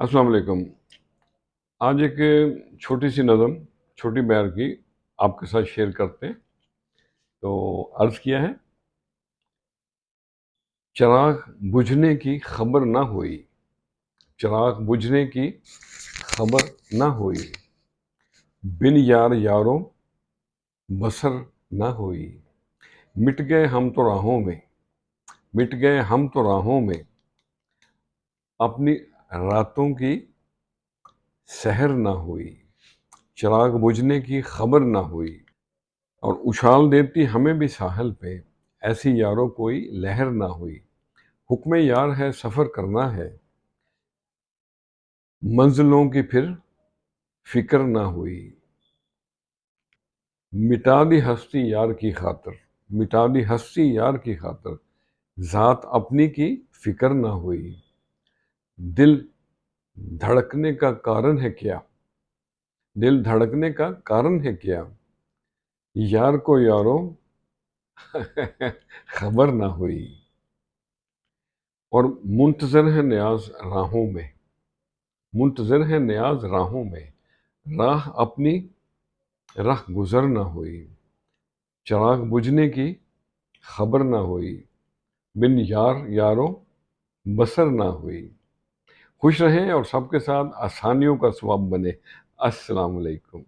السلام علیکم۔ آج ایک چھوٹی سی نظم، چھوٹی بیان کی آپ کے ساتھ شیئر کرتے ہیں۔ تو عرض کیا ہے، چراغ بجھنے کی خبر نہ ہوئی، چراغ بجھنے کی خبر نہ ہوئی، بن یار یاروں بسر نہ ہوئی، مٹ گئے ہم تو راہوں میں، مٹ گئے ہم تو راہوں میں، اپنی راتوں کی سحر نہ ہوئی، چراغ بجھنے کی خبر نہ ہوئی، اور اچھال دیتی ہمیں بھی ساحل پہ، ایسی یاروں کوئی لہر نہ ہوئی، حکم یار ہے سفر کرنا ہے، منزلوں کی پھر فکر نہ ہوئی، مٹا دی ہستی یار کی خاطر، مٹا دی ہستی یار کی خاطر، ذات اپنی کی فکر نہ ہوئی، دل دھڑکنے کا کارن ہے کیا، دل دھڑکنے کا کارن ہے کیا، یار کو یاروں خبر نہ ہوئی، اور منتظر ہے نیاز راہوں میں، منتظر ہے نیاز راہوں میں، راہ اپنی راہ گزر نہ ہوئی، چراغ بجھنے کی خبر نہ ہوئی، بن یار یاروں بسر نہ ہوئی۔ خوش رہیں اور سب کے ساتھ آسانیوں کا سبب بنے۔ السلام علیکم۔